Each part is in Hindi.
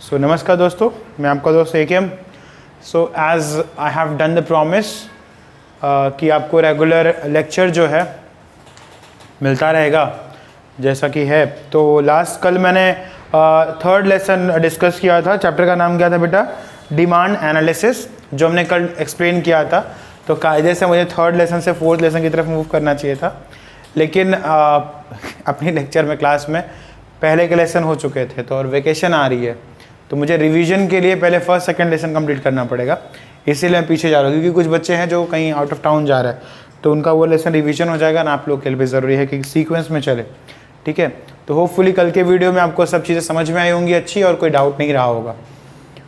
सो नमस्कार दोस्तों, मैं आपका दोस्त AKM. So as I have done the promise कि आपको रेगुलर लेक्चर जो है मिलता रहेगा जैसा कि है। तो लास्ट कल मैंने थर्ड लेसन डिस्कस किया था। चैप्टर का नाम क्या था बेटा? डिमांड एनालिसिस, जो हमने कल एक्सप्लेन किया था। तो कायदे से मुझे थर्ड लेसन से फोर्थ लेसन की तरफ मूव करना चाहिए था, लेकिन अपनी लेक्चर में क्लास में पहले के लेसन हो चुके थे तो और वेकेशन आ रही है तो मुझे रिवीजन के लिए पहले फर्स्ट सेकंड लेसन कंप्लीट करना पड़ेगा। इसीलिए मैं पीछे जा रहा हूँ, क्योंकि कुछ बच्चे हैं जो कहीं आउट ऑफ टाउन जा रहे हैं तो उनका वो लेसन रिवीजन हो जाएगा ना। आप लोग के लिए भी ज़रूरी है कि सीक्वेंस में चले, ठीक है। तो होपफुली कल के वीडियो में आपको सब चीज़ें समझ में आई होंगी अच्छी और कोई डाउट नहीं रहा होगा।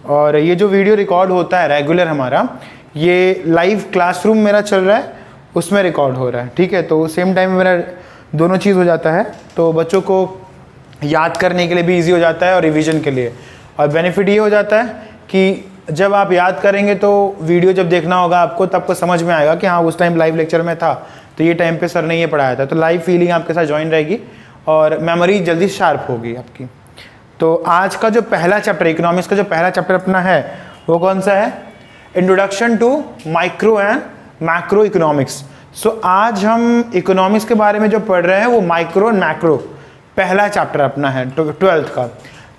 और ये जो वीडियो रिकॉर्ड होता है रेगुलर हमारा, ये लाइव क्लासरूम मेरा चल रहा है उसमें रिकॉर्ड हो रहा है, ठीक है। तो सेम टाइम में मेरा दोनों चीज़ हो जाता है, तो बच्चों को याद करने के लिए भी ईजी हो जाता है और रिवीजन के लिए। और बेनिफिट ये हो जाता है कि जब आप याद करेंगे तो वीडियो जब देखना होगा आपको तब को समझ में आएगा कि हाँ उस टाइम लाइव लेक्चर में था तो ये टाइम पे सर ने ये पढ़ाया था। तो लाइव फीलिंग आपके साथ ज्वाइन रहेगी और मेमोरी जल्दी शार्प होगी आपकी। तो आज का जो पहला चैप्टर, इकोनॉमिक्स का जो पहला चैप्टर अपना है वो कौन सा है? Introduction to micro and macro economics. So आज हम इकोनॉमिक्स के बारे में जो पढ़ रहे हैं वो माइक्रो एंड मैक्रो पहला चैप्टर अपना है 12th का।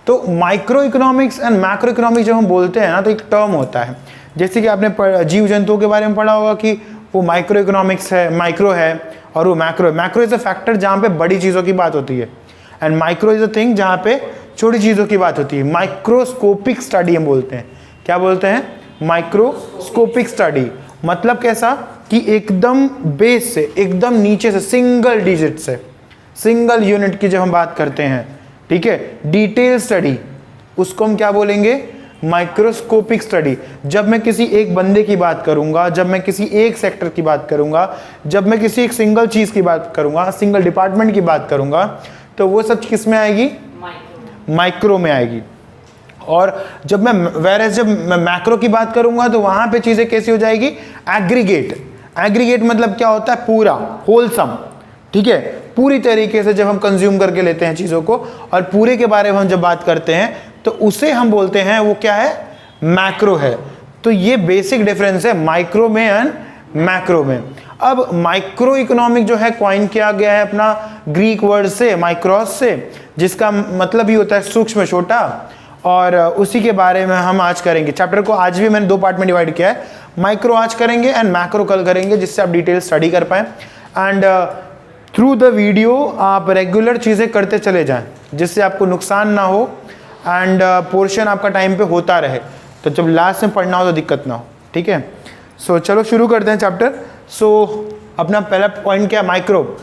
तो micro economics and macro economics जब हम बोलते हैं ना तो एक टर्म होता है, जैसे कि आपने जीव जंतुओं के बारे में पढ़ा होगा कि वो माइक्रो इकोनॉमिक्स है, माइक्रो है, और वो मैक्रो है। मैक्रो इज अ फैक्टर जहाँ पे बड़ी चीज़ों की बात होती है and micro is a thing जहाँ पे छोटी चीज़ों की बात होती है। माइक्रोस्कोपिक स्टडी हम बोलते हैं। क्या बोलते हैं? Microscopic study. मतलब कैसा कि एकदम बेस से, एकदम नीचे से, सिंगल डिजिट से, सिंगल यूनिट की जब हम बात करते हैं, ठीक है, डिटेल स्टडी, उसको हम क्या बोलेंगे? Microscopic study. जब मैं किसी एक बंदे की बात करूंगा, जब मैं किसी एक सेक्टर की बात करूंगा, जब मैं किसी एक सिंगल चीज की बात करूंगा, सिंगल डिपार्टमेंट की बात करूंगा, तो वो सब किस में आएगी? माइक्रो में आएगी। और जब मैं मैक्रो की बात करूंगा तो वहां पे चीजें कैसी हो जाएगी? एग्रीगेट। एग्रीगेट मतलब क्या होता है? पूरा, होलसम, ठीक है, पूरी तरीके से जब हम कंज्यूम करके लेते हैं चीज़ों को और पूरे के बारे में हम जब बात करते हैं तो उसे हम बोलते हैं वो क्या है? मैक्रो है। तो ये बेसिक डिफरेंस है माइक्रो में एंड मैक्रो में। अब माइक्रो इकोनॉमिक जो है कॉइन किया गया है अपना ग्रीक वर्ड से, माइक्रोस से, जिसका मतलब ही होता है सूक्ष्म, छोटा। और उसी के बारे में हम आज करेंगे। चैप्टर को आज भी मैंने 2 पार्ट में डिवाइड किया है। माइक्रो आज करेंगे एंड मैक्रो कल करेंगे, जिससे आप डिटेल स्टडी कर पाएँ एंड थ्रू द वीडियो आप रेगुलर चीज़ें करते चले जाएं, जिससे आपको नुकसान ना हो एंड पोर्शन आपका टाइम पे होता रहे, तो जब लास्ट में पढ़ना हो तो दिक्कत ना हो, ठीक है। सो चलो शुरू करते हैं चैप्टर। सो अपना पहला पॉइंट क्या? Micro,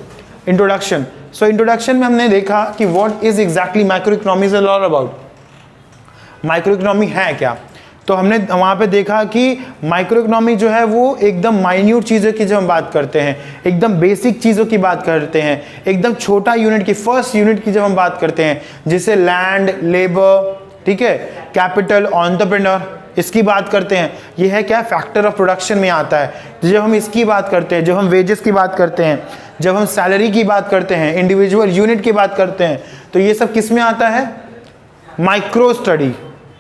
introduction. सो इंट्रोडक्शन में हमने देखा कि what is exactly micro economy is all about. Micro economy है क्या? तो हमने वहाँ पे देखा कि माइक्रो इकोनॉमी जो है वो एकदम माइन्यूट चीज़ों की जब हम बात करते हैं, एकदम बेसिक चीज़ों की बात करते हैं, एकदम छोटा यूनिट की, फर्स्ट यूनिट की जब हम बात करते हैं, जिसे लैंड, लेबर, ठीक है, कैपिटल, एंटरप्रेन्योर, इसकी बात करते हैं। ये है क्या? फैक्टर ऑफ प्रोडक्शन में आता है। जब हम इसकी बात करते हैं, जब हम वेजेस की बात करते हैं, जब हम सैलरी की बात करते हैं, इंडिविजुअल यूनिट की बात करते हैं, तो ये सब किस में आता है? माइक्रो स्टडी,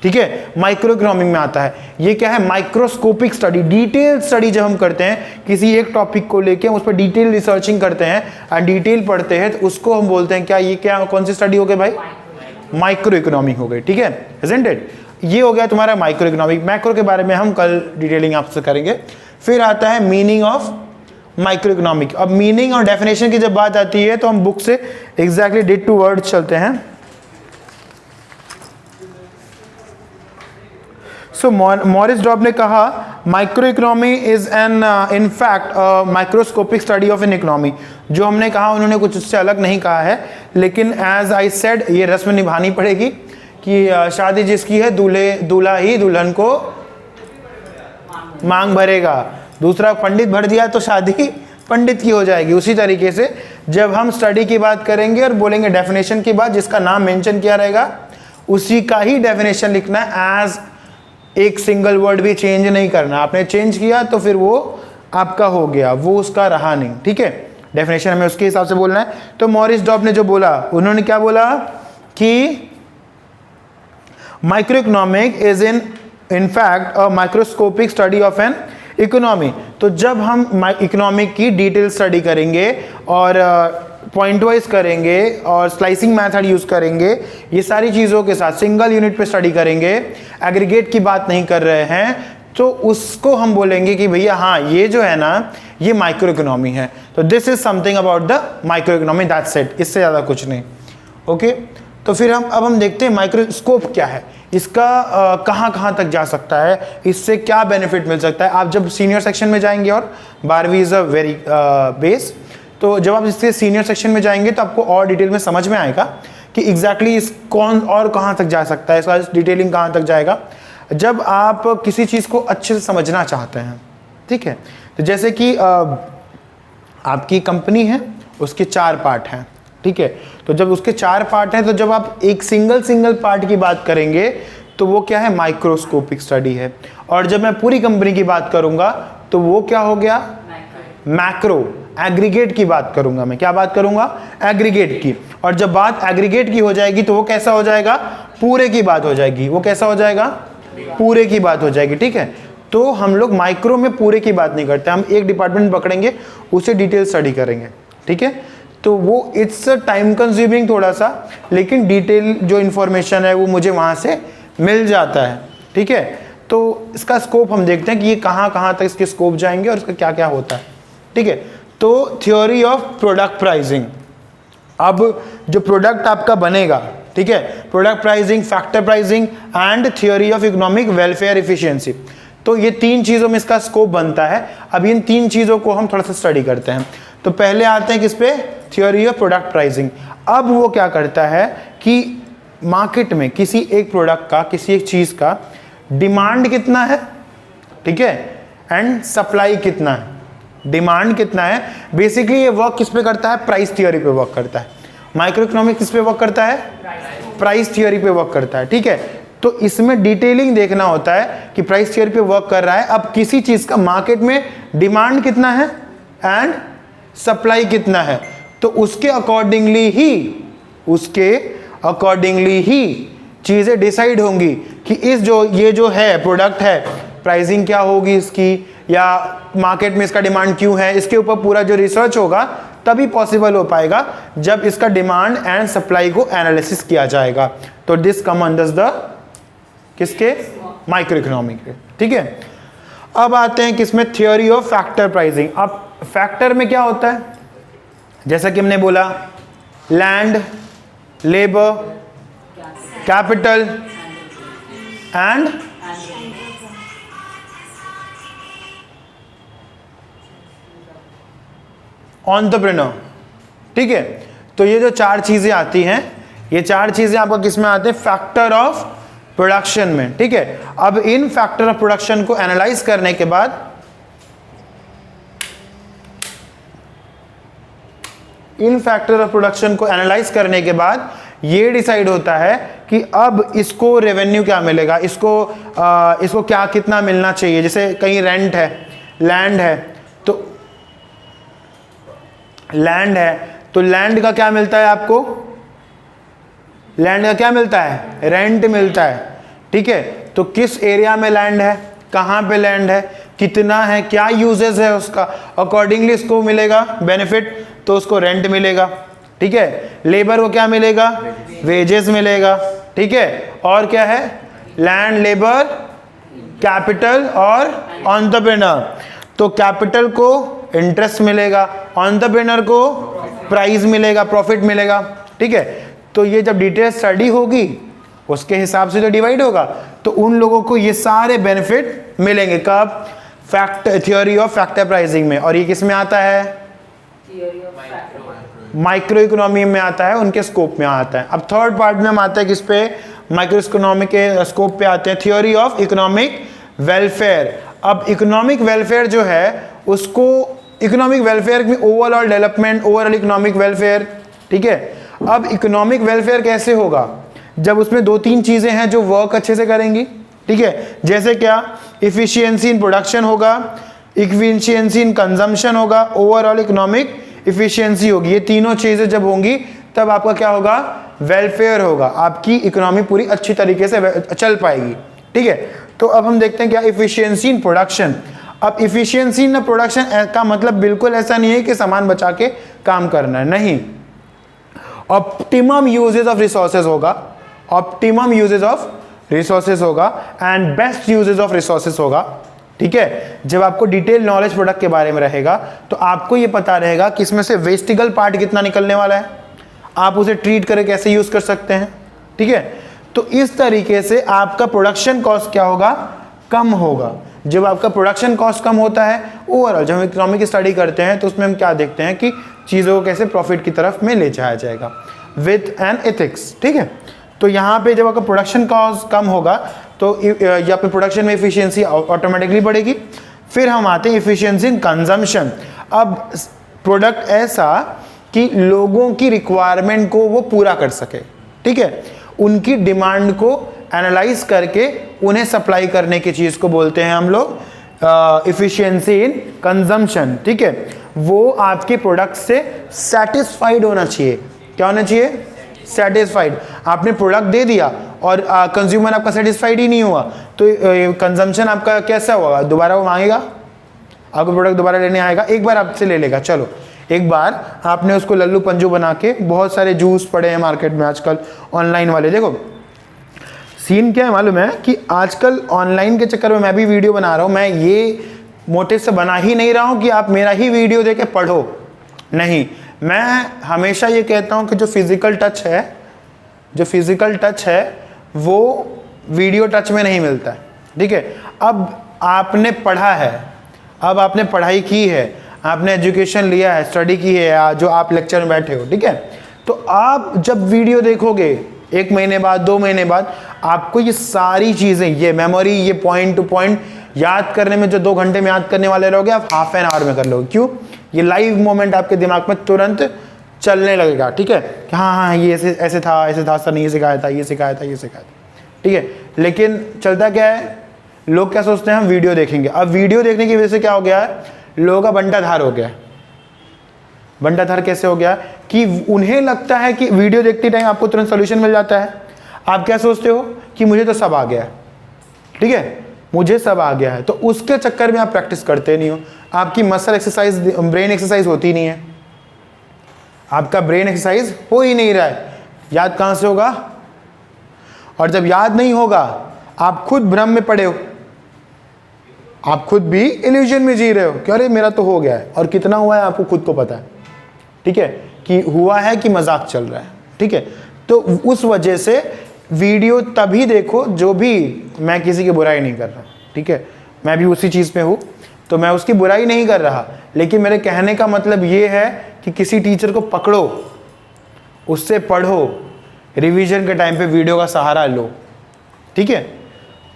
ठीक है, माइक्रो इकोनॉमिक में आता है। ये क्या है? माइक्रोस्कोपिक स्टडी, डिटेल स्टडी जब हम करते हैं किसी एक टॉपिक को लेके, उस पर डिटेल रिसर्चिंग करते हैं एंड डिटेल पढ़ते हैं, तो उसको हम बोलते हैं क्या? ये क्या, कौन सी स्टडी हो गई भाई? माइक्रो इकोनॉमिक हो गई, ठीक है, इजंट इट? ये हो गया तुम्हारा माइक्रो इकोनॉमिक। मैक्रो के बारे में हम कल डिटेलिंग आपसे करेंगे। फिर आता है मीनिंग ऑफ माइक्रो इकोनॉमिक। अब मीनिंग और डेफिनेशन की जब बात आती है तो हम बुक से एग्जैक्टली डिट टू वर्ड चलते हैं। सो मॉरिस डॉब ने कहा micro economy is an in fact microscopic study of an economy. जो हमने कहा उन्होंने कुछ उससे अलग नहीं कहा है, लेकिन एज आई सेड ये रस्म निभानी पड़ेगी कि शादी जिसकी है दूल्हा ही दुल्हन को मांग भरेगा। दूसरा पंडित भर दिया तो शादी पंडित की हो जाएगी। उसी तरीके से जब हम स्टडी की बात करेंगे और बोलेंगे डेफिनेशन की बात, जिसका नाम मेंशन किया रहेगा उसी का ही डेफिनेशन लिखना है। एज एक सिंगल वर्ड भी चेंज नहीं करना। आपने चेंज किया तो फिर वो आपका हो गया, वो उसका रहा नहीं, ठीक है। डेफिनेशन हमें उसके हिसाब से बोलना है। तो मॉरिस डॉब ने जो बोला, उन्होंने क्या बोला कि micro economic is in fact a microscopic study of an economy. तो जब हम इकोनॉमिक की डिटेल स्टडी करेंगे और पॉइंट वाइज करेंगे और स्लाइसिंग मेथड यूज़ करेंगे, ये सारी चीज़ों के साथ सिंगल यूनिट पे स्टडी करेंगे, एग्रीगेट की बात नहीं कर रहे हैं, तो उसको हम बोलेंगे कि भैया हाँ ये जो है ना ये माइक्रो इकोनॉमी है। तो this is something about the micro economy, that's it, इससे ज़्यादा कुछ नहीं। ओके तो फिर हम देखते हैं माइक्रोस्कोप क्या है, इसका कहाँ कहाँ तक जा सकता है, इससे क्या बेनिफिट मिल सकता है। आप जब सीनियर सेक्शन में जाएंगे, और 12वीं इज़ अ वेरी बेस, तो जब आप इससे सीनियर सेक्शन में जाएंगे तो आपको और डिटेल में समझ में आएगा कि एग्जैक्टली इस कौन और कहाँ तक जा सकता है, इसका डिटेलिंग कहाँ तक जाएगा जब आप किसी चीज़ को अच्छे से समझना चाहते हैं। ठीक है, तो जैसे कि आपकी कंपनी है, उसके 4 पार्ट हैं। ठीक है, तो जब उसके 4 पार्ट हैं, तो जब आप एक सिंगल पार्ट की बात करेंगे तो वो क्या है, माइक्रोस्कोपिक स्टडी है। और जब मैं पूरी कंपनी की बात करूंगा तो वो क्या हो गया, मैक्रो, एग्रीगेट की बात करूंगा मैं। क्या बात करूंगा, एग्रीगेट की। और जब बात एग्रीगेट की हो जाएगी तो वो कैसा हो जाएगा, पूरे की बात हो जाएगी। वो कैसा हो जाएगा, पूरे की बात हो जाएगी। ठीक है, तो हम लोग माइक्रो में पूरे की बात नहीं करते, हम एक डिपार्टमेंट पकड़ेंगे, उसे डिटेल स्टडी करेंगे। ठीक है, तो वो इट्स टाइम कंज्यूमिंग थोड़ा सा, लेकिन डिटेल जो इंफॉर्मेशन है वो मुझे वहाँ से मिल जाता है। ठीक है, तो इसका स्कोप हम देखते हैं कि ये कहाँ कहाँ तक इसके स्कोप जाएंगे और इसका क्या क्या होता है। ठीक है, तो थ्योरी ऑफ प्रोडक्ट प्राइसिंग, अब जो प्रोडक्ट आपका बनेगा, ठीक है, product pricing, factor pricing and theory of economic welfare efficiency, तो ये 3 चीज़ों में इसका स्कोप बनता है। अब इन 3 चीज़ों को हम थोड़ा सा स्टडी करते हैं। तो पहले आते हैं किस पे, थ्योरी ऑफ प्रोडक्ट प्राइसिंग। अब वो क्या करता है कि मार्केट में किसी एक प्रोडक्ट का, किसी एक चीज़ का डिमांड कितना है, ठीक है, एंड सप्लाई कितना है, डिमांड कितना है। बेसिकली ये वर्क किस पे करता है, प्राइस थियोरी पे वर्क करता है। माइक्रो इकोनॉमिक्स किस पे वर्क करता है, प्राइस थियोरी पे वर्क करता है। ठीक है, तो इसमें डिटेलिंग देखना होता है कि प्राइस थियोरी पे वर्क कर रहा है। अब किसी चीज़ का मार्केट में डिमांड कितना है एंड सप्लाई कितना है, तो उसके अकॉर्डिंगली ही चीज़ें डिसाइड होंगी कि ये जो है प्रोडक्ट है, प्राइसिंग क्या होगी इसकी, या मार्केट में इसका डिमांड क्यों है। इसके ऊपर पूरा जो रिसर्च होगा तभी पॉसिबल हो पाएगा जब इसका डिमांड एंड सप्लाई को एनालिसिस किया जाएगा। तो दिस कम अंडर द किसके, माइक्रो इकोनॉमिक के। ठीक है, अब आते हैं किसमें, थ्योरी ऑफ फैक्टर प्राइसिंग। अब फैक्टर में क्या होता है, जैसा कि हमने बोला, land, labour, capital and entrepreneur. ठीक है, तो ये जो 4 चीजें आती हैं, ये 4 चीजें आपका किस में आते हैं, फैक्टर ऑफ प्रोडक्शन में। ठीक है, अब इन फैक्टर ऑफ प्रोडक्शन को एनालाइज करने के बाद, ये डिसाइड होता है कि अब इसको रेवेन्यू क्या मिलेगा, इसको क्या कितना मिलना चाहिए। जैसे कहीं रेंट है, लैंड है, तो लैंड का क्या मिलता है आपको, लैंड का क्या मिलता है, रेंट मिलता है। ठीक है, तो किस एरिया में लैंड है, कहाँ पे लैंड है, कितना है, क्या यूजेस है उसका, अकॉर्डिंगली इसको मिलेगा बेनिफिट, तो उसको रेंट मिलेगा। ठीक है, लेबर को क्या मिलेगा, वेजेस मिलेगा। ठीक है, और क्या है, लैंड, लेबर, कैपिटल और एंटरप्रेन्योर। तो कैपिटल को इंटरेस्ट मिलेगा, एंटरप्रेन्योर को प्राइस मिलेगा, प्रॉफिट मिलेगा। ठीक है, तो ये जब डिटेल स्टडी होगी उसके हिसाब से जो डिवाइड होगा, तो उन लोगों को ये सारे बेनिफिट मिलेंगे। कब, थ्योरी ऑफ फैक्टर प्राइसिंग में। और ये किस में आता है, माइक्रो इकोनॉमी में आता है, उनके स्कोप में आता है। अब थर्ड पार्ट में हम आते हैं किस पे, माइक्रो इकोनॉमी के स्कोप पे आते हैं, थ्योरी ऑफ इकोनॉमिक वेलफेयर। अब इकोनॉमिक वेलफेयर जो है, उसको इकोनॉमिक वेलफेयर में overall development, overall economic welfare. ठीक है, अब इकोनॉमिक वेलफेयर कैसे होगा, जब उसमें 2-3 चीजें हैं जो वर्क अच्छे से करेंगी। ठीक है, जैसे क्या, इफिशियंसी इन प्रोडक्शन होगा, इफिशियंसी इन कंजम्पशन होगा, ओवरऑल इकोनॉमिक इफिशियंसी होगी। ये तीनों चीजें जब होंगी तब आपका क्या होगा, वेलफेयर होगा, आपकी इकोनॉमी पूरी अच्छी तरीके से चल पाएगी। ठीक है, तो अब हम देखते हैं क्या इफिशियंसी इन प्रोडक्शन। अब इफिशियंसी इन प्रोडक्शन का मतलब बिल्कुल ऐसा नहीं है कि सामान बचा के काम करना है, नहीं। ऑप्टिमम यूजेज ऑफ रिसोर्सेज होगा, ऑप्टिमम यूजेज ऑफ रिसोर्सेज होगा and best usage of resources होगा। ठीक है, जब आपको डिटेल नॉलेज प्रोडक्ट के बारे में रहेगा तो आपको ये पता रहेगा कि इसमें से वेस्टिगल पार्ट कितना निकलने वाला है, आप उसे ट्रीट करके कैसे यूज कर सकते हैं। ठीक है, तो इस तरीके से आपका प्रोडक्शन कॉस्ट क्या होगा, कम होगा। जब आपका प्रोडक्शन कॉस्ट कम होता है, ओवरऑल जब हम इकोनॉमिक स्टडी करते हैं तो उसमें हम क्या देखते हैं कि चीज़ों को कैसे प्रॉफिट की तरफ में ले जाया जाएगा विथ एन एथिक्स। ठीक है, तो यहाँ पे जब आपका प्रोडक्शन कॉस्ट कम होगा तो या फिर प्रोडक्शन में इफिशियंसी ऑटोमेटिकली बढ़ेगी। फिर हम आते हैं इफिशियंसी इन कंजम्पशन। अब प्रोडक्ट ऐसा कि लोगों की रिक्वायरमेंट को वो पूरा कर सके। ठीक है, उनकी डिमांड को एनालाइज करके उन्हें सप्लाई करने की चीज़ को बोलते हैं हम लोग इफिशियंसी इन कंजम्पशन। ठीक है, वो आपके प्रोडक्ट से सेटिस्फाइड होना चाहिए। क्या होना चाहिए, सेटिस्फाइड। आपने प्रोडक्ट दे दिया और कंज्यूमर आपका सेटिस्फाइड ही नहीं हुआ तो कंजम्पशन आपका कैसा होगा, दोबारा वो मांगेगा, आपको प्रोडक्ट दोबारा लेने आएगा। एक बार आपसे ले लेगा, चलो एक बार आपने उसको लल्लू पंजू बना के, बहुत सारे जूस पड़े हैं मार्केट में आजकल ऑनलाइन वाले। देखो सीन क्या है मालूम है कि आजकल ऑनलाइन के चक्कर में मैं भी वीडियो बना रहा हूँ, मैं ये मोटिव से बना ही नहीं रहा हूँ कि आप मेरा ही वीडियो देके पढ़ो, नहीं। मैं हमेशा ये कहता हूँ कि जो फिजिकल टच है, जो फिजिकल टच है वो वीडियो टच में नहीं मिलता है। ठीक है, अब आपने पढ़ा है, अब आपने पढ़ाई की है, आपने एजुकेशन लिया है, स्टडी की है, जो आप लेक्चर में बैठे हो। ठीक है, तो आप जब वीडियो देखोगे 1 महीने बाद, 2 महीने बाद, आपको ये सारी चीज़ें, ये मेमोरी, ये पॉइंट टू पॉइंट याद करने में जो 2 घंटे में याद करने वाले रहोगे, आप हाफ एन आवर में कर लोगे। क्यों, ये लाइव मोमेंट आपके दिमाग में तुरंत चलने लगेगा। ठीक है, कि हाँ हाँ ये ऐसे था सर ने ये सिखाया था, ये सिखाया था, ये सिखाया था। ठीक है, लेकिन चलता क्या है, लोग क्या सोचते हैं हम वीडियो देखेंगे। अब वीडियो देखने की वजह से क्या हो गया है, लोगों का बंटाधार हो गया है। बंटाधार कैसे हो गया कि उन्हें लगता है कि वीडियो देखते टाइम आपको तुरंत सोल्यूशन मिल जाता है। आप क्या सोचते हो कि मुझे तो सब आ गया है, ठीक है, मुझे सब आ गया है, तो उसके चक्कर में आप प्रैक्टिस करते नहीं हो। आपकी मसल एक्सरसाइज, ब्रेन एक्सरसाइज होती नहीं है, आपका ब्रेन एक्सरसाइज हो ही नहीं रहा है, याद कहाँ से होगा। और जब याद नहीं होगा, आप खुद भ्रम में पड़े हो, आप खुद भी इल्यूजन में जी रहे हो कि अरे मेरा तो हो गया है, और कितना हुआ है आपको खुद को पता है। ठीक है, कि हुआ है कि मजाक चल रहा है। ठीक है, तो उस वजह से वीडियो तभी देखो जो भी, मैं किसी की बुराई नहीं कर रहा, ठीक है, मैं भी उसी चीज़ में हूँ, तो मैं उसकी बुराई नहीं कर रहा, लेकिन मेरे कहने का मतलब ये है कि किसी टीचर को पकड़ो, उससे पढ़ो, रिवीजन के टाइम पे वीडियो का सहारा लो। ठीक है,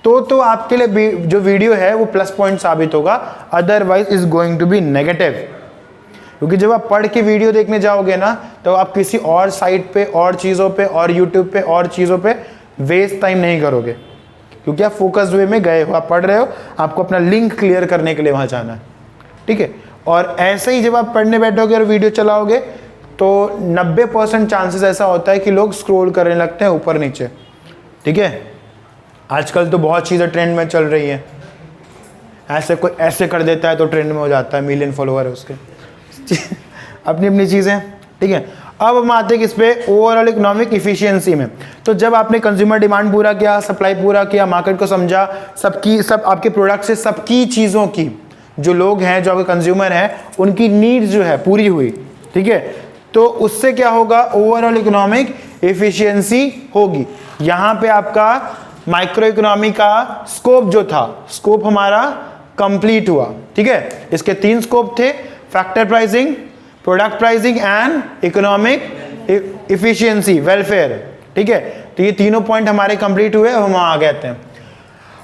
तो आपके लिए जो वीडियो है वो प्लस पॉइंट साबित होगा, otherwise is going to be negative. क्योंकि जब आप पढ़ के वीडियो देखने जाओगे ना, तो आप किसी और साइट पे, और चीज़ों पे, और यूट्यूब पे, और चीज़ों पे वेस्ट टाइम नहीं करोगे, क्योंकि आप फोकस्ड वे में गए हो, आप पढ़ रहे हो, आपको अपना लिंक क्लियर करने के लिए वहाँ जाना है। ठीक है, और ऐसे ही जब आप पढ़ने बैठोगे और वीडियो चलाओगे तो 90% चांसेस ऐसा होता है कि लोग स्क्रॉल करने लगते हैं ऊपर नीचे। ठीक है, आजकल तो बहुत चीज़ें ट्रेंड में चल रही हैं, ऐसे कोई ऐसे कर देता है तो ट्रेंड में हो जाता है, मिलियन फॉलोअर है उसके, अपनी अपनी चीज़ें। ठीक है, अब हम आते हैं किस पे, ओवरऑल इकोनॉमिक इफिशियंसी में। तो जब आपने कंज्यूमर डिमांड पूरा किया, सप्लाई पूरा किया, मार्केट को समझा, सब आपके प्रोडक्ट से सबकी चीज़ों की, जो लोग हैं, जो आपके कंज्यूमर हैं, उनकी नीड्स जो है पूरी हुई। ठीक है, तो उससे क्या होगा, ओवरऑल इकोनॉमिक इफिशियंसी होगी। यहाँ पे आपका माइक्रो इकोनॉमी का स्कोप जो था, स्कोप हमारा कंप्लीट हुआ। ठीक है, इसके 3 स्कोप थे, factor pricing, product pricing and economic efficiency, welfare. ठीक है, तो ये तीनों पॉइंट हमारे कंप्लीट हुए, हम आ गए थे।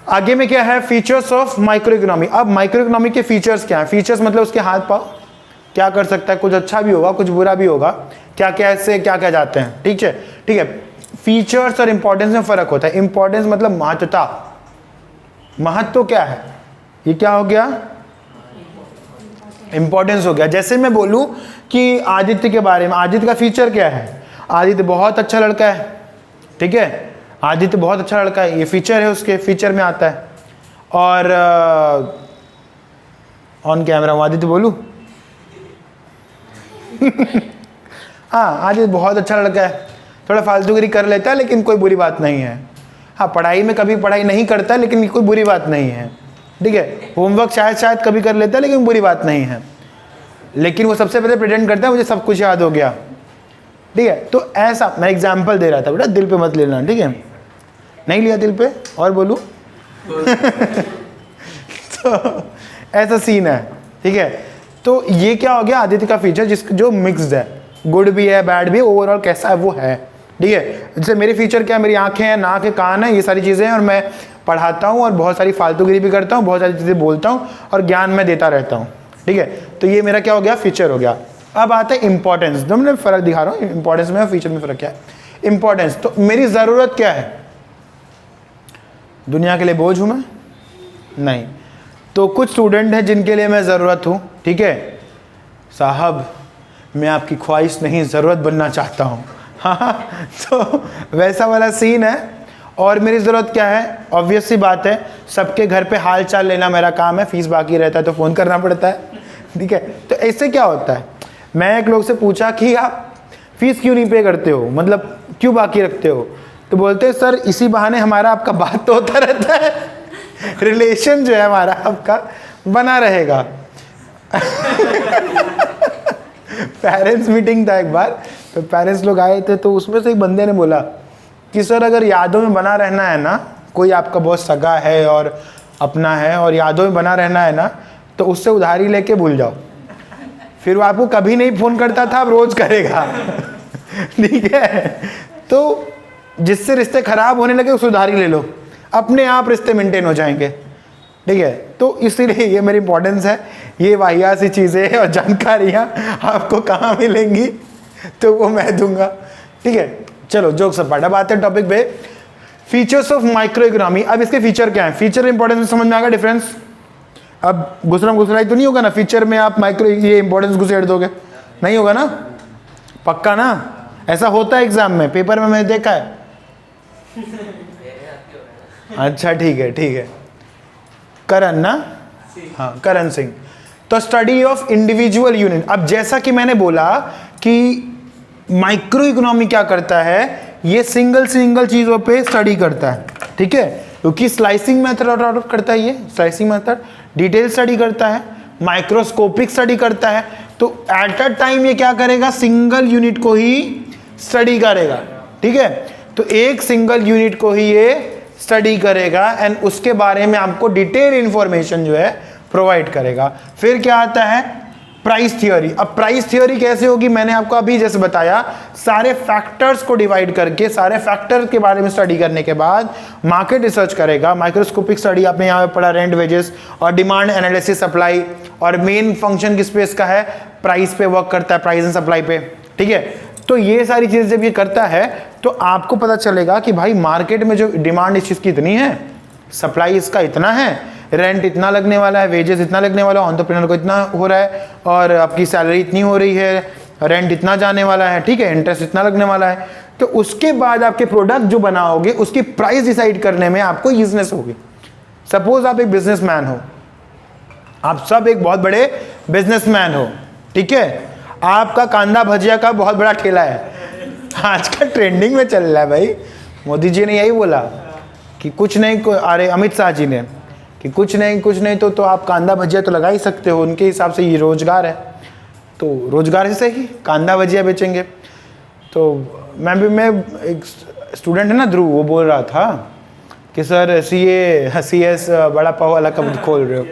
आगे में क्या है, फीचर्स ऑफ माइक्रो इकोनॉमी। अब माइक्रो इकोनॉमी के फीचर्स क्या है, फीचर्स मतलब उसके हाथ पाव, क्या कर सकता है, कुछ अच्छा भी होगा, कुछ बुरा भी होगा, क्या क्या ऐसे क्या क्या जाते हैं। ठीक है, ठीक है, फीचर्स और इंपॉर्टेंस में फर्क होता है। इंपॉर्टेंस मतलब महत्वता, महत्व क्या है, ये क्या हो गया, इंपॉर्टेंस हो गया। जैसे मैं बोलूं कि आदित्य के बारे में, आदित्य का फीचर क्या है, आदित्य बहुत अच्छा लड़का है, ठीक है, आदित्य बहुत अच्छा लड़का है, ये फीचर है उसके, फीचर में आता है। और ऑन कैमरा हूँ, आदित्य बोलूँ? हाँ, आदित्य बहुत अच्छा लड़का है, थोड़ा फालतूगिरी कर लेता है लेकिन कोई बुरी बात नहीं है। हाँ, पढ़ाई में कभी पढ़ाई नहीं करता है लेकिन कोई बुरी बात नहीं है, ठीक है। होमवर्क शायद कभी कर लेता है लेकिन बुरी बात नहीं है। लेकिन वो सबसे पहले प्रेटेंड करता है मुझे सब कुछ याद हो गया, ठीक है। तो ऐसा मैं एग्जाम्पल दे रहा था, बेटा दिल पे मत लेना, ठीक है। नहीं लिया दिल पे, और बोलूँ? तो ऐसा सीन है, ठीक है। तो ये क्या हो गया, आदित्य का फीचर जो मिक्स्ड है, गुड भी है बैड भी है, ओवरऑल कैसा है वो है, ठीक है। जैसे मेरे फीचर क्या है, मेरी आंखें हैं, नाक है, कान है, ये सारी चीज़ें हैं, और मैं पढ़ाता हूँ और बहुत सारी फालतूगिरी भी करता हूँ, बहुत सारी चीज़ें बोलता हूँ और ज्ञान में देता रहता हूँ, ठीक है। तो ये मेरा क्या हो गया, फीचर हो गया। अब आता है इंपॉर्टेंस, जो मैं फ़र्क दिखा रहा हूँ इंपॉर्टेंस में और फीचर में फ़र्क क्या है। इंपॉर्टेंस, तो मेरी ज़रूरत क्या है, दुनिया के लिए बोझ हूँ मैं? नहीं। तो कुछ स्टूडेंट हैं जिनके लिए मैं ज़रूरत हूँ, ठीक है। साहब मैं आपकी ख्वाहिश नहीं, ज़रूरत बनना चाहता हूँ। हाँ, तो वैसा वाला सीन है। और मेरी ज़रूरत क्या है, ऑब्वियस सी बात है, सबके घर पे हाल चाल लेना मेरा काम है, फीस बाकी रहता है तो फ़ोन करना पड़ता है, ठीक है। तो ऐसे क्या होता है, मैं एक लोग से पूछा कि आप फीस क्यों नहीं पे करते हो, मतलब क्यों बाकी रखते हो? तो बोलते हैं सर इसी बहाने हमारा आपका बात तो होता रहता है, रिलेशन जो है हमारा आपका बना रहेगा। पेरेंट्स मीटिंग था एक बार, तो पेरेंट्स लोग आए थे, तो उसमें से एक बंदे ने बोला कि सर अगर यादों में बना रहना है ना, कोई आपका बहुत सगा है और अपना है और यादों में बना रहना है ना, तो उससे उधारी लेके भूल जाओ, फिर वो आपको कभी नहीं फ़ोन करता था, अब रोज़ करेगा। ठीक है, तो जिससे रिश्ते ख़राब होने लगे उससे उधारी ले लो, अपने आप रिश्ते मेंटेन हो जाएंगे, ठीक है। तो इसीलिए ये मेरी इंपॉर्टेंस है। ये वाहियात सी चीज़ें और जानकारियाँ आपको कहाँ मिलेंगी, तो वो मैं दूंगा, ठीक है। चलो जोक्स अपार्ट, अब आते हैं टॉपिक पे, फीचर्स ऑफ माइक्रो इकोनॉमी। अब इसके फीचर क्या है, फीचर इंपॉर्टेंस में समझ में आएगा डिफरेंस। अब घुसराई तो नहीं होगा ना, फीचर में आप माइक्रो ये इंपॉर्टेंस घुसेड़ दोगे, नहीं होगा ना, पक्का ना? ऐसा होता है एग्जाम में, पेपर में मैंने देखा है। अच्छा ठीक है, करण ना, हाँ करण सिंह। तो स्टडी ऑफ इंडिविजुअल यूनिट। अब जैसा कि मैंने बोला कि माइक्रो इकोनॉमी क्या करता है, ये सिंगल चीजों पे स्टडी करता है, ठीक है, क्योंकि स्लाइसिंग मेथड अडॉप्ट करता है, ये स्लाइसिंग मेथड, डिटेल स्टडी करता है, माइक्रोस्कोपिक स्टडी करता है। तो एट अ टाइम ये क्या करेगा, सिंगल यूनिट को ही स्टडी करेगा, ठीक है। तो एक सिंगल यूनिट को ही ये स्टडी करेगा एंड उसके बारे में आपको डिटेल इंफॉर्मेशन जो है प्रोवाइड करेगा। फिर क्या आता है, प्राइस थियोरी। अब प्राइस थियोरी कैसे होगी, मैंने आपको अभी जैसे बताया, सारे फैक्टर्स को डिवाइड करके, सारे फैक्टर के बारे में स्टडी करने के बाद मार्केट रिसर्च करेगा। माइक्रोस्कोपिक स्टडी आपने यहाँ पे पढ़ा, रेंट, वेजेस और डिमांड एनालिसिस, सप्लाई, और मेन फंक्शन किस पे इसका है, प्राइस पे वर्क करता है, प्राइस एंड सप्लाई पे, ठीक है। तो ये सारी चीज़ जब ये करता है तो आपको पता चलेगा कि भाई मार्केट में जो डिमांड इस चीज़ की इतनी है, सप्लाई इसका इतना है, रेंट इतना लगने वाला है, वेजेस इतना लगने वाला है, एंटरप्रेन्योर को इतना हो रहा है, और आपकी सैलरी इतनी हो रही है, रेंट इतना जाने वाला है, ठीक है, इंटरेस्ट इतना लगने वाला है। तो उसके बाद आपके प्रोडक्ट जो बनाओगे उसकी प्राइस डिसाइड करने में आपको ईजीनेस होगी। सपोज आप एक बिजनेसमैन हो, आप सब एक बहुत बड़े बिजनेसमैन हो, ठीक है, आपका कांदा भजिया का बहुत बड़ा ठेला है, आजकल ट्रेंडिंग में चल रहा है भाई। मोदी जी ने यही बोला कि कुछ नहीं, अरे अमित शाह जी ने कि कुछ नहीं तो आप कांदा भजिया तो लगा ही सकते हो, उनके हिसाब से ये रोजगार है, तो रोजगार से ही कांदा भजिया बेचेंगे। तो मैं एक स्टूडेंट है ना ध्रुव, वो बोल रहा था कि सर CS बड़ा पाव वाला कब खोल रहे हो।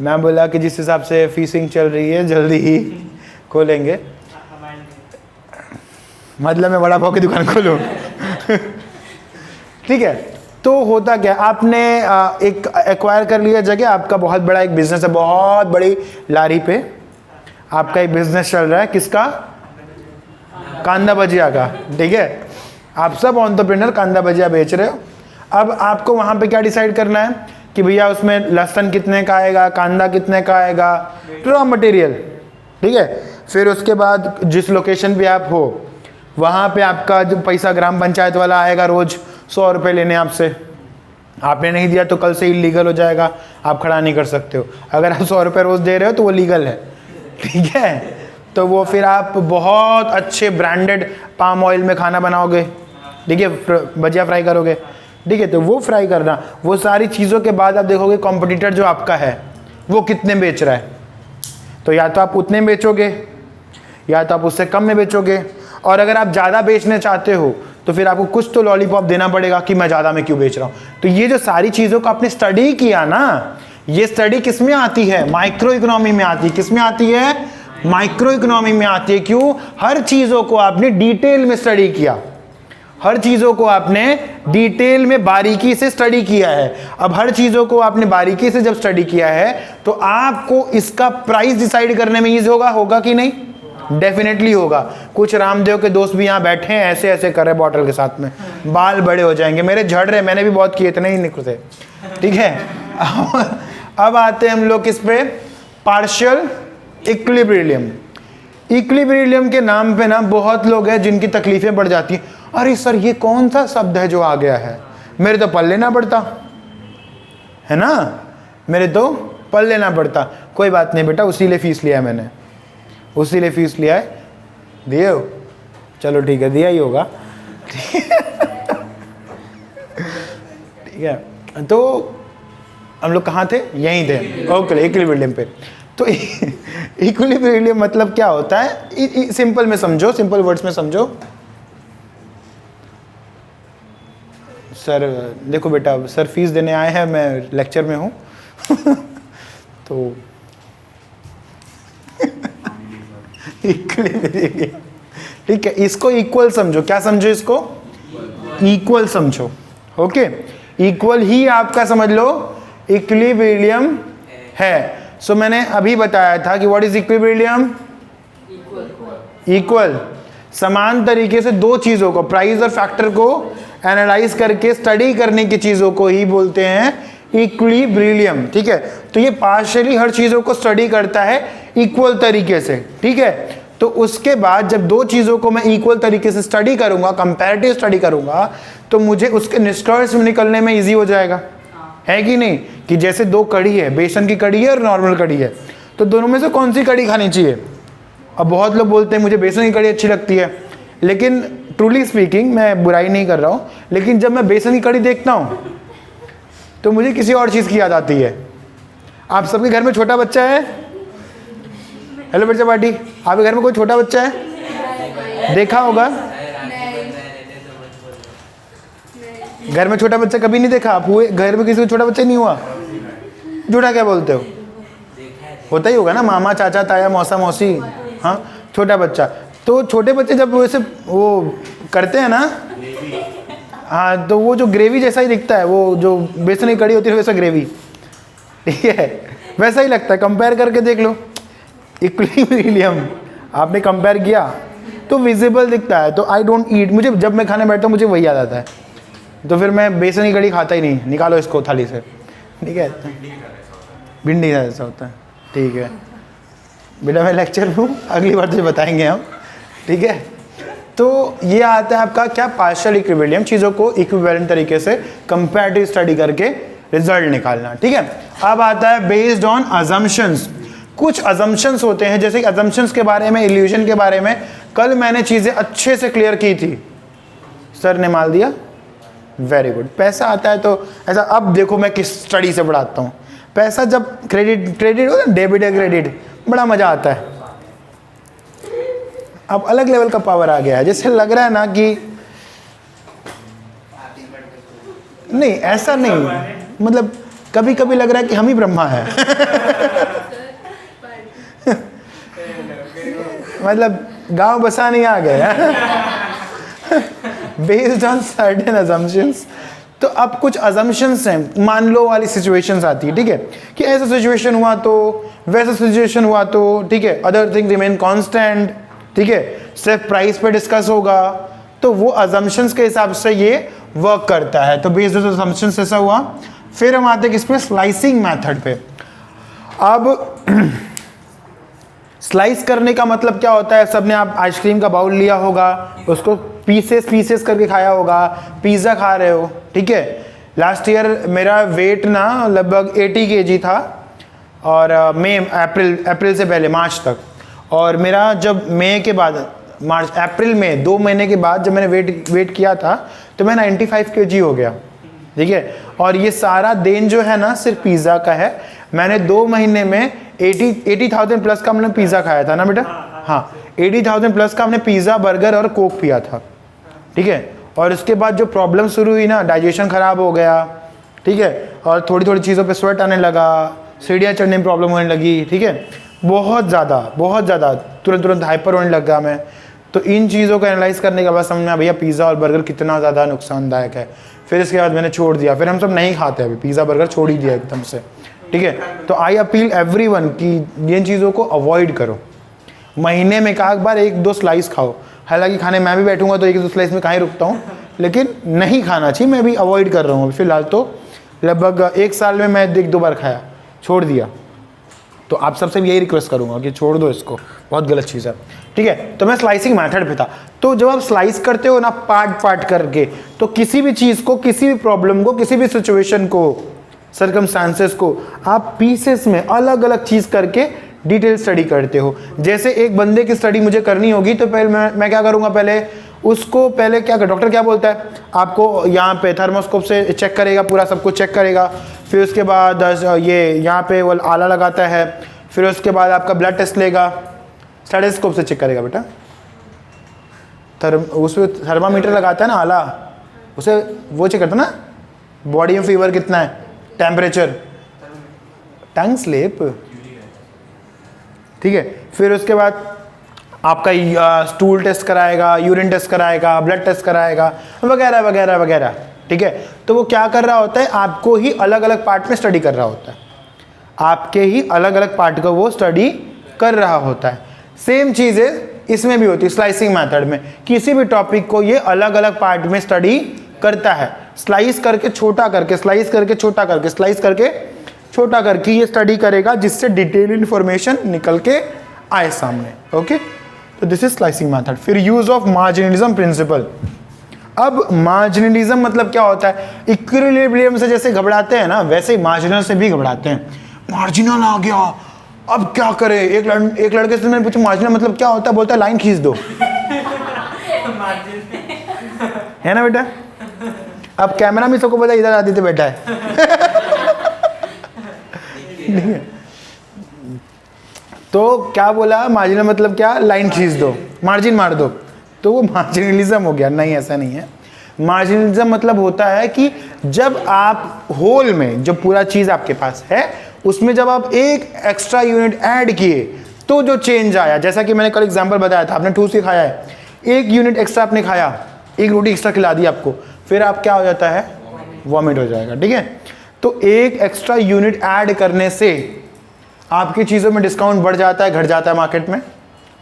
मैं बोला कि जिस हिसाब से फीसिंग चल रही है जल्दी ही खोलेंगे, मतलब मैं बड़ा पाव की दुकान खोलूँ। ठीक है, तो होता क्या, आपने एक एक्वायर कर लिया जगह, आपका बहुत बड़ा एक बिजनेस है, बहुत बड़ी लारी पे आपका एक बिजनेस चल रहा है, किसका, कांदा भजिया का, ठीक है। आप सब एंटरप्रेन्योर कांदा भजिया बेच रहे हो। अब आपको वहाँ पे क्या डिसाइड करना है कि भैया उसमें लहसुन कितने का आएगा, कांदा कितने का आएगा, रॉ मटेरियल, ठीक है। फिर उसके बाद जिस लोकेशन पे आप हो वहाँ पे आपका जो पैसा ग्राम पंचायत वाला आएगा रोज 100 रुपये लेने आपसे, आपने नहीं दिया तो कल से इलीगल हो जाएगा, आप खड़ा नहीं कर सकते हो। अगर आप 100 रुपये रोज दे रहे हो तो वो लीगल है, ठीक है। तो वो फिर आप बहुत अच्छे ब्रांडेड पाम ऑयल में खाना बनाओगे, ठीक है, भजिया फ्राई करोगे, ठीक है। तो वो फ्राई करना, वो सारी चीज़ों के बाद आप देखोगे कॉम्पिटिटर जो आपका है वो कितने बेच रहा है। तो या तो आप उतने बेचोगे या तो आप उससे कम में बेचोगे। और अगर आप ज़्यादा बेचना चाहते हो तो फिर आपको कुछ तो लॉलीपॉप देना पड़ेगा कि मैं ज़्यादा में क्यों बेच रहा हूँ। तो ये जो सारी चीज़ों को आपने स्टडी किया ना, ये स्टडी किस में आती है? माइक्रो इकोनॉमी में आती है। किस में आती है? माइक्रो इकोनॉमी में आती है। क्यों? हर चीज़ों को आपने डिटेल में स्टडी किया, हर चीज़ों को आपने डिटेल में बारीकी से स्टडी किया है। अब हर चीज़ों को आपने बारीकी से जब स्टडी किया है तो आपको इसका प्राइस डिसाइड करने में ईजी होगा कि नहीं? डेफिनेटली होगा। कुछ रामदेव के दोस्त भी यहाँ बैठे हैं, ऐसे ऐसे कर रहे बॉटल के साथ में, बाल बड़े हो जाएंगे, मेरे झड़ रहे, मैंने भी बहुत किए, इतने ही निकलते, ठीक है। अब आते हैं हम लोग किस पे? Partial equilibrium. इक्विलिब्रियम के नाम पे ना बहुत लोग हैं जिनकी तकलीफें बढ़ जाती हैं। अरे सर ये कौन सा शब्द है जो आ गया है, मेरे तो पढ़ लेना पड़ता है ना, मेरे तो पढ़ लेना पड़ता। कोई बात नहीं बेटा, उसी लिए फीस लिया है मैंने, उसी लिए फीस लिया है। दिए हो? चलो ठीक है, दिया ही होगा, ठीक है। तो हम लोग कहाँ थे? यहीं थे, ओके, इक्विलिब्रियम पे। तो इक्विलिब्रियम मतलब क्या होता है? सिंपल में समझो, सिंपल वर्ड्स में समझो। सर देखो बेटा, सर फीस देने आए हैं, मैं लेक्चर में हूँ तो ठीक है, इसको इक्वल समझो। क्या समझो इसको? इक्वल समझो, ओके। इक्वल ही आपका समझ लो इक्विलिब्रियम है। सो मैंने अभी बताया था कि व्हाट इज इक्विलिब्रियम? इक्वल। समान तरीके से दो चीजों को, प्राइस और फैक्टर को एनालाइज करके स्टडी करने की चीजों को ही बोलते हैं इक्विलिब्रियम, ठीक है। तो ये पार्शियली हर चीजों को स्टडी करता है इक्वल तरीके से, ठीक है। तो उसके बाद जब दो चीजों को मैं इक्वल तरीके से स्टडी करूंगा, कंपैरेटिव स्टडी करूंगा, तो मुझे उसके निष्कर्ष में निकलने में इजी हो जाएगा, है कि नहीं? कि जैसे दो कड़ी है, बेसन की कड़ी है और नॉर्मल कड़ी है, तो दोनों में से कौन सी कड़ी खानी चाहिए? अब बहुत लोग बोलते हैं मुझे बेसन की कड़ी अच्छी लगती है, लेकिन ट्रूली स्पीकिंग, मैं बुराई नहीं कर रहा हूँ, लेकिन जब मैं बेसन की कड़ी देखता हूँ तो मुझे किसी और चीज़ की याद आती है। आप सबके घर में छोटा बच्चा है? हेलो बच्चा पार्टी, आपके घर में कोई छोटा बच्चा है? देखा होगा? घर में छोटा बच्चा कभी नहीं देखा? आप हुए घर में किसी को छोटा बच्चा नहीं हुआ? झूठा क्या बोलते हो? होता ही होगा ना, मामा चाचा ताया मौसा मौसी, हाँ, छोटा बच्चा। तो छोटे बच्चे जब वैसे वो करते हैं ना, हाँ, तो वो जो ग्रेवी जैसा ही दिखता है, वो जो बेसन की कड़ी होती है वैसा ग्रेवी, ठीक है, वैसा ही लगता है। कंपेयर करके देख लो, इक्विलिब्रियम आपने कंपेयर किया तो विजिबल दिखता है। तो आई डोंट ईट, मुझे जब मैं खाने बैठता हूँ मुझे वही याद आता है, तो फिर मैं बेसन की कड़ी खाता ही नहीं। निकालो इसको थाली से, ठीक है। भिंडी जैसा होता है, ठीक है बेटा, मैं लेक्चर में हूँ, अगली बार तुझे बताएंगे हम, ठीक है। तो ये आता है आपका क्या? पार्शियल इक्विलिब्रियम, चीज़ों को इक्विवेलेंट तरीके से कंपैरेटिव स्टडी करके रिजल्ट निकालना, ठीक है। अब आता है बेस्ड ऑन अजम्पशंस। कुछ अजम्पशंस होते हैं, जैसे कि अजम्पशंस के बारे में, इल्यूजन के बारे में कल मैंने चीज़ें अच्छे से क्लियर की थी। सर ने माल दिया, वेरी गुड। पैसा आता है तो ऐसा, अब देखो मैं किस स्टडी से पढ़ाता हूँ। पैसा जब क्रेडिट हो ना, डेबिट या क्रेडिट, बड़ा मज़ा आता है। अब अलग लेवल का पावर आ गया है, जैसे लग रहा है ना कि नहीं, ऐसा नहीं, मतलब कभी कभी लग रहा है कि हम ही ब्रह्मा है मतलब गांव बसा नहीं आ गए बेस्ड ऑन सर्टेन अजम्पशंस। तो अब कुछ अजम्पशंस हैं, मान लो वाली सिचुएशंस आती है, ठीक है, कि ऐसा सिचुएशन हुआ तो, वैसा सिचुएशन हुआ तो, ठीक है, अदर थिंग रिमेन कांस्टेंट, ठीक है, सिर्फ प्राइस पे डिस्कस होगा, तो वो अजम्पशंस के हिसाब से ये वर्क करता है। तो बेस्ड ऑन अजम्पशंस ऐसा हुआ। फिर हम आते हैं किस पे? स्लाइसिंग मेथड पे। अब स्लाइस करने का मतलब क्या होता है, सबने आप आइसक्रीम का बाउल लिया होगा, उसको पीसेस करके खाया होगा, पिज़्ज़ा खा रहे हो, ठीक है। लास्ट ईयर मेरा वेट ना लगभग 80 kg था, और मई अप्रैल से पहले मार्च तक, और मेरा जब मई के बाद अप्रैल में 2 महीने के बाद जब मैंने वेट किया था तो मैं 95 kg हो गया, ठीक है। और ये सारा देन जो है ना सिर्फ पिज़्ज़ा का है। मैंने 2 महीने में 80,000 प्लस का हमने पिज़्ज़ा खाया था ना बेटा, हाँ 80,000 प्लस का हमने पिज़्ज़ा, बर्गर और कोक पिया था, ठीक है। और उसके बाद जो प्रॉब्लम शुरू हुई ना, डाइजेशन ख़राब हो गया, ठीक है, और थोड़ी थोड़ी चीज़ों पे स्वेट आने लगा, सीढ़ियाँ चढ़ने में प्रॉब्लम होने लगी, ठीक है, बहुत ज़्यादा तुरंत हाइपर होने लगा मैं। तो इन चीज़ों को एनालाइज करने के बाद समझ में आया भैया पिज़्ज़ा और बर्गर कितना ज़्यादा नुकसानदायक है। फिर इसके बाद मैंने छोड़ दिया, फिर हम सब नहीं खाते अभी पिज़्ज़ा बर्गर, छोड़ ही दिया एकदम से, ठीक है। तो आई अपील एवरीवन कि इन चीज़ों को अवॉइड करो। महीने में एक बार 1-2 स्लाइस खाओ, हालांकि खाने मैं भी बैठूंगा तो 1-2 स्लाइस में कहीं रुकता हूँ, लेकिन नहीं खाना चाहिए। मैं भी अवॉइड कर रहा हूँ फिलहाल, तो लगभग 1 साल में मैं 1-2 बार खाया, छोड़ दिया। तो आप सबसे भी यही रिक्वेस्ट करूंगा कि छोड़ दो इसको, बहुत गलत चीज़ है, ठीक है। तो मैं स्लाइसिंग मेथड पे था। तो जब आप स्लाइस करते हो ना पार्ट करके, तो किसी भी चीज़ को, किसी भी प्रॉब्लम को, किसी भी सिचुएशन को, सर्कमस्टांसेस को आप पीसेस में अलग अलग चीज़ करके डिटेल स्टडी करते हो। जैसे एक बंदे की स्टडी मुझे करनी होगी तो पहले मैं क्या करूँगा, पहले उसको क्या डॉक्टर क्या बोलता है, आपको यहाँ पे थर्मोस्कोप से चेक करेगा, पूरा सब कुछ चेक करेगा। फिर उसके बाद ये यहाँ पे वो आला लगाता है, फिर उसके बाद आपका ब्लड टेस्ट लेगा, स्टेथोस्कोप से चेक करेगा बेटा, उसमें थर्मामीटर लगाता है ना आला, उसे वो चेक करता है ना बॉडी में फीवर कितना है, टेम्परेचर, टंग स्लिप, ठीक है। फिर उसके बाद आपका स्टूल टेस्ट कराएगा, यूरिन टेस्ट कराएगा, ब्लड टेस्ट कराएगा, वगैरह वगैरह वगैरह, ठीक है। तो वो क्या कर रहा होता है, आपको ही अलग अलग पार्ट में स्टडी कर रहा होता है, आपके ही अलग अलग पार्ट को वो स्टडी कर रहा होता है। सेम चीज़ें इसमें भी होती है स्लाइसिंग मेथड में, किसी भी टॉपिक को ये अलग अलग पार्ट में स्टडी करता है, स्लाइस करके छोटा करके, स्लाइस करके छोटा करके, स्लाइस करके छोटा करके ये स्टडी करेगा, जिससे डिटेल इंफॉर्मेशन निकल के आए सामने, ओके। तो दिस इज स्लाइसिंग मेथड। फिर यूज ऑफ मार्जिनलिज्म प्रिंसिपल। अब मार्जिनलिज्म मतलब क्या होता है, इक्विलिब्रियम से जैसे घबराते हैं ना, वैसे ही मार्जिनल से भी घबराते हैं। मार्जिनल आ गया, अब क्या करें। एक लड़के से मैंने पूछा मार्जिनल मतलब क्या होता है, बोलता है लाइन खींच दो है ना बेटा। अब कैमरा में सबको पता इधर आदित्य बैठा है तो क्या बोला, मार्जिनल मतलब क्या, लाइन खींच दो, मार्जिन मार दो, तो वो मार्जिनलिज्म हो गया। नहीं, ऐसा नहीं है। मार्जिनलिज्म मतलब होता है कि जब आप होल में जो पूरा चीज आपके पास है उसमें जब आप एक एक्स्ट्रा यूनिट ऐड किए तो जो चेंज आया, जैसा कि मैंने कल एग्जांपल बताया था, आपने ठूस के खाया है, 1 यूनिट एक्स्ट्रा आपने खाया, 1 रोटी एक्स्ट्रा खिला दी आपको, फिर आप क्या हो जाता है, वॉमिट हो जाएगा, ठीक है। तो एक एक्स्ट्रा यूनिट ऐड करने से आपकी चीज़ों में डिस्काउंट बढ़ जाता है, घट जाता है मार्केट में,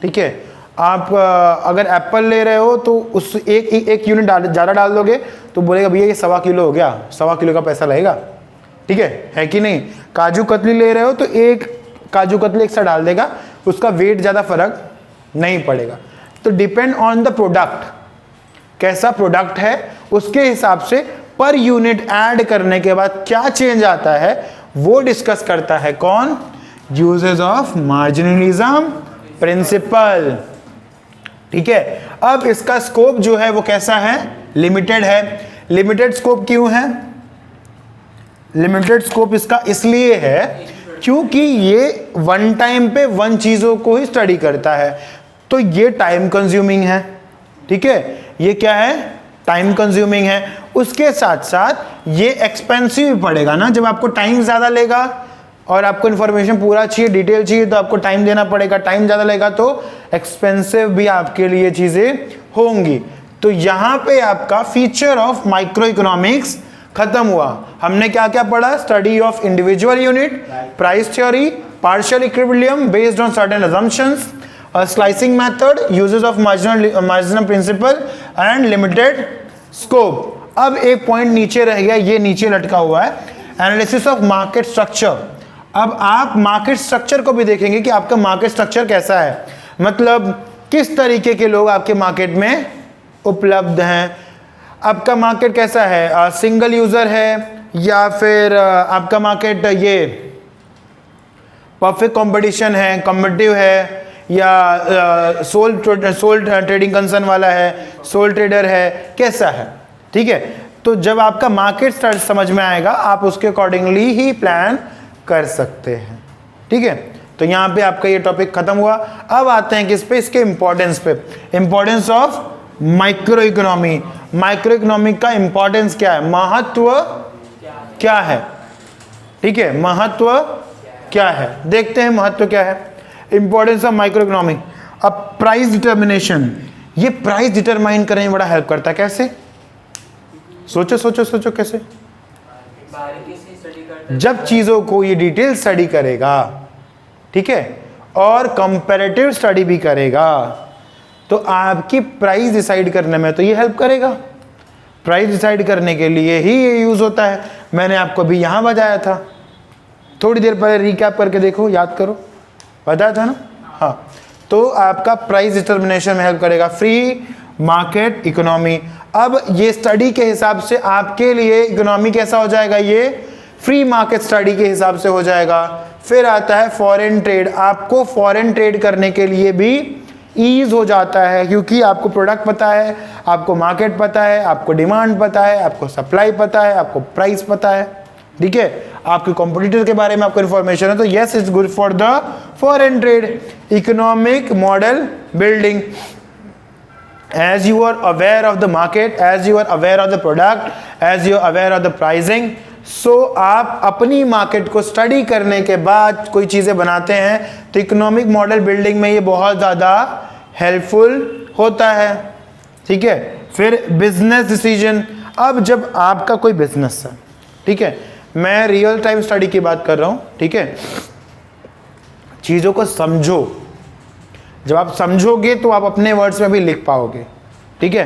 ठीक है। आप अगर एप्पल ले रहे हो तो उस एक यूनिट ज़्यादा डाल दोगे तो बोलेगा भैया ये 1.25 किलो हो गया, 1.25 किलो का पैसा लगेगा, ठीक है कि नहीं। काजू कतली ले रहे हो तो एक काजू कतली एक्स्ट्रा डाल देगा, उसका वेट ज़्यादा फर्क नहीं पड़ेगा। तो डिपेंड ऑन द प्रोडक्ट, कैसा प्रोडक्ट है उसके हिसाब से पर यूनिट ऐड करने के बाद क्या चेंज आता है वो डिस्कस करता है कौन, यूजेस ऑफ मार्जिनलिज्म प्रिंसिपल, ठीक है। अब इसका स्कोप जो है वो कैसा है, लिमिटेड है। लिमिटेड स्कोप क्यों है, लिमिटेड स्कोप इसका इसलिए है क्योंकि ये वन टाइम पे वन चीजों को ही स्टडी करता है, तो ये टाइम कंज्यूमिंग है, ठीक है। ये क्या है, टाइम कंज्यूमिंग है। उसके साथ साथ ये एक्सपेंसिव पड़ेगा ना, जब आपको टाइम ज्यादा लेगा और आपको इन्फॉर्मेशन पूरा चाहिए, डिटेल चाहिए, तो आपको टाइम देना पड़ेगा, टाइम ज़्यादा लेगा तो एक्सपेंसिव भी आपके लिए चीज़ें होंगी। तो यहाँ पे आपका फीचर ऑफ माइक्रो इकोनॉमिक्स खत्म हुआ। हमने क्या क्या पढ़ा, study of individual unit, price theory, partial equilibrium based on certain assumptions, slicing method, usages of marginal principle and limited scope. अब एक पॉइंट नीचे रह गया, ये नीचे लटका हुआ है, एनालिसिस ऑफ मार्केट स्ट्रक्चर। अब आप मार्केट स्ट्रक्चर को भी देखेंगे कि आपका मार्केट स्ट्रक्चर कैसा है, मतलब किस तरीके के लोग आपके मार्केट में उपलब्ध हैं, आपका मार्केट कैसा है, सिंगल यूजर है या फिर आपका मार्केट ये परफेक्ट कंपटीशन है, कॉम्पिटिटिव है, या सोल ट्रेडिंग कंसर्न वाला है, सोल ट्रेडर है, कैसा है। ठीक है, तो जब आपका मार्केट समझ में आएगा आप उसके अकॉर्डिंगली ही प्लान कर सकते हैं। ठीक है, तो यहाँ पे आपका ये टॉपिक खत्म हुआ। अब आते हैं किस पे, इसके इंपॉर्टेंस पे, importance of micro economy. Micro economy का इंपॉर्टेंस क्या है, महत्व क्या है। ठीक है, महत्व क्या है, देखते हैं महत्व क्या है। Importance of micro economy. अब प्राइस डिटर्मिनेशन, ये प्राइस डिटरमाइन करने में बड़ा हेल्प करता है। कैसे, सोचो सोचो सोचो कैसे। जब चीजों को ये डिटेल स्टडी करेगा, ठीक है, और कंपैरेटिव स्टडी भी करेगा, तो आपकी प्राइस डिसाइड करने में तो ये हेल्प करेगा। प्राइस डिसाइड करने के लिए ही ये यूज होता है। मैंने आपको अभी यहां बताया था, थोड़ी देर पहले रिकैप करके देखो, याद करो, बताया था ना। हाँ, तो आपका प्राइस डिटर्मिनेशन में हेल्प करेगा फ्री मार्केट इकोनॉमी। अब ये स्टडी के हिसाब से आपके लिए इकोनॉमी कैसा हो जाएगा, ये फ्री मार्केट स्टडी के हिसाब से हो जाएगा। फिर आता है फॉरेन ट्रेड। आपको फॉरेन ट्रेड करने के लिए भी ईज हो जाता है, क्योंकि आपको प्रोडक्ट पता है, आपको मार्केट पता है, आपको डिमांड पता है, आपको सप्लाई पता है, आपको प्राइस पता है। ठीक है, आपके कॉम्पिटिटर के बारे में आपको इन्फॉर्मेशन है, तो yes it's good for the foreign trade. Economic model building, as you are aware of the market, as you are aware of the product, as you are aware of the pricing, so आप अपनी मार्केट को स्टडी करने के बाद कोई चीज़ें बनाते हैं, तो इकोनॉमिक मॉडल बिल्डिंग में ये बहुत ज़्यादा हेल्पफुल होता है। ठीक है, फिर बिजनेस डिसीजन। अब जब आपका कोई बिजनेस है, ठीक है, मैं रियल टाइम स्टडी की बात कर रहा हूँ, ठीक है, चीज़ों को समझो। जब आप समझोगे तो आप अपने वर्ड्स में भी लिख पाओगे। ठीक है,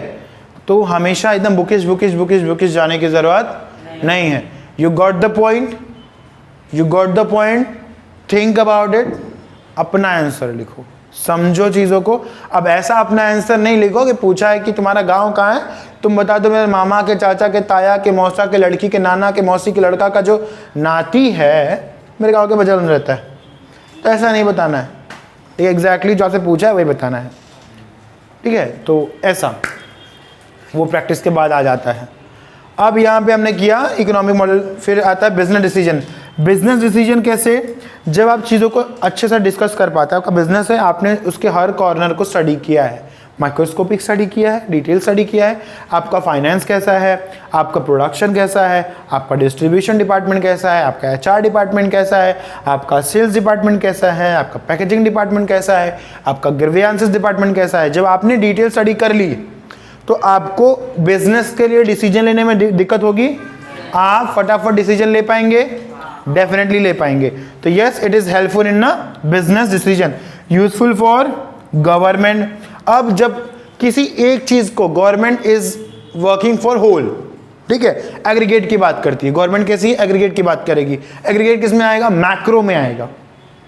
तो हमेशा एकदम बुकिश बुकिश बुकिश बुकिश जाने की ज़रूरत नहीं है। You got the point, you got the point, think about it, अपना आंसर लिखो, समझो चीज़ों को। अब ऐसा अपना आंसर नहीं लिखो कि पूछा है कि तुम्हारा गांव कहाँ है, तुम बता दो मेरे मामा के, चाचा के, ताया के, मौसा के लड़की के, नाना के, मौसी के लड़का का जो नाती है मेरे गांव के बगल में रहता है, तो ऐसा नहीं बताना है। ये एग्जैक्टली जो आपसे पूछा है वही बताना है। ठीक है, तो ऐसा वो प्रैक्टिस के बाद आ जाता है। अब यहाँ पे हमने किया इकोनॉमिक मॉडल, फिर आता है बिजनेस डिसीजन। बिजनेस डिसीजन कैसे, जब आप चीज़ों को अच्छे से डिस्कस कर पाते हैं, आपका बिजनेस है, आपने उसके हर कॉर्नर को स्टडी किया है, माइक्रोस्कोपिक स्टडी किया है, डिटेल स्टडी किया है, आपका फाइनेंस कैसा है, आपका प्रोडक्शन कैसा है, आपका डिस्ट्रीब्यूशन डिपार्टमेंट कैसा है, आपका एचआर डिपार्टमेंट कैसा है, आपका सेल्स डिपार्टमेंट कैसा है, आपका पैकेजिंग डिपार्टमेंट कैसा है, आपका ग्रीवियंसेस डिपार्टमेंट कैसा है। जब आपने डिटेल स्टडी कर ली तो आपको बिजनेस के लिए डिसीजन लेने में दिक्कत होगी, आप फटाफट डिसीजन ले पाएंगे, डेफिनेटली ले पाएंगे। तो yes, it is helpful in a business decision, useful for government. अब जब किसी एक चीज को government is working for whole, ठीक है, एग्रीगेट की बात करती है गवर्नमेंट, कैसी एग्रीगेट की बात करेगी। एग्रीगेट किस में आएगा, मैक्रो में आएगा।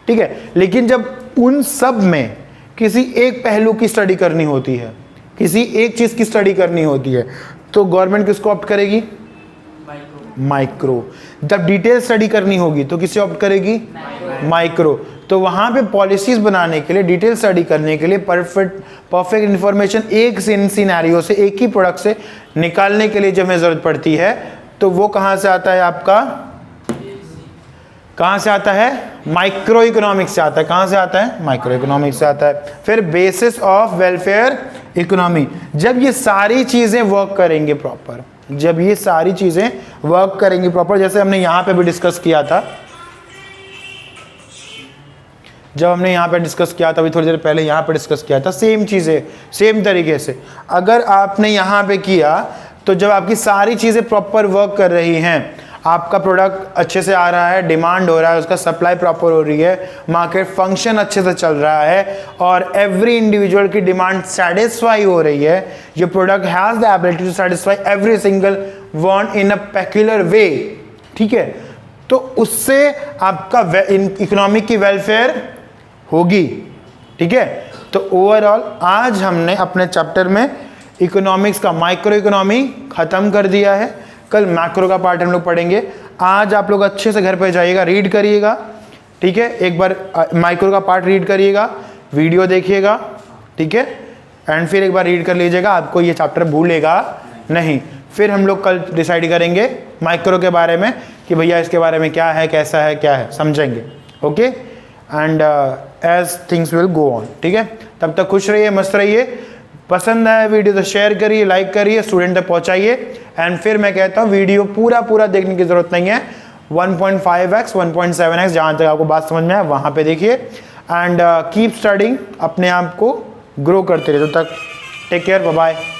ठीक है, लेकिन जब उन सब में किसी एक पहलू की स्टडी करनी होती है, किसी एक चीज की स्टडी करनी होती है, तो गवर्नमेंट किसको ऑप्ट करेगी, माइक्रो। जब डिटेल स्टडी करनी होगी तो किसे ऑप्ट करेगी, माइक्रो। तो वहां पे पॉलिसीज बनाने के लिए, डिटेल स्टडी करने के लिए, परफेक्ट इंफॉर्मेशन एक सिनेरियो से, एक ही प्रोडक्ट से निकालने के लिए जब हमें जरूरत पड़ती है, तो वो कहां से आता है, आपका कहां से आता है, माइक्रो इकोनॉमिक्स से आता है। कहां से आता है, माइक्रो इकोनॉमिक्स से आता है। फिर बेसिस ऑफ वेलफेयर इकोनॉमी। जब ये सारी चीजें वर्क करेंगे प्रॉपर, जब ये सारी चीजें वर्क करेंगी प्रॉपर, जैसे हमने यहां पे भी डिस्कस किया था, जब हमने यहाँ पे डिस्कस किया था, अभी थोड़ी देर पहले यहाँ पे डिस्कस किया था, सेम चीज़ें सेम तरीके से अगर आपने यहाँ पे किया, तो जब आपकी सारी चीज़ें प्रॉपर वर्क कर रही हैं, आपका प्रोडक्ट अच्छे से आ रहा है, डिमांड हो रहा है, उसका सप्लाई प्रॉपर हो रही है, मार्केट फंक्शन अच्छे से चल रहा है, और एवरी इंडिविजुअल की डिमांड सेटिस्फाई हो रही है, ये product has the ability to satisfy every single one in a peculiar way. ठीक है, तो उससे आपका इकोनॉमिक की वेलफेयर होगी। ठीक है, तो ओवरऑल आज हमने अपने चैप्टर में इकोनॉमिक्स का माइक्रो इकोनॉमी खत्म कर दिया है। कल मैक्रो का पार्ट हम लोग पढ़ेंगे। आज आप लोग अच्छे से घर पे जाइएगा, रीड करिएगा। ठीक है, एक बार माइक्रो का पार्ट रीड करिएगा, वीडियो देखिएगा। ठीक है, एंड फिर एक बार रीड कर लीजिएगा, आपको ये चैप्टर भूलेगा नहीं। फिर हम लोग कल डिसाइड करेंगे माइक्रो के बारे में कि भैया इसके बारे में क्या है, कैसा है, क्या है, समझेंगे। Okay, and as things will go on. ठीक है, तब तक खुश रहिए, मस्त रहिए। पसंद आया वीडियो तो शेयर करिए, लाइक करिए, स्टूडेंट तक पहुंचाइए। एंड फिर मैं कहता हूँ वीडियो पूरा देखने की जरूरत नहीं है। 1.5x 1.7x जहाँ तक आपको बात समझ में आए वहाँ पे देखिए। एंड कीप स्टडिंग, अपने आप को ग्रो करते रहिए। तब तक टेक केयर, बाय बाय।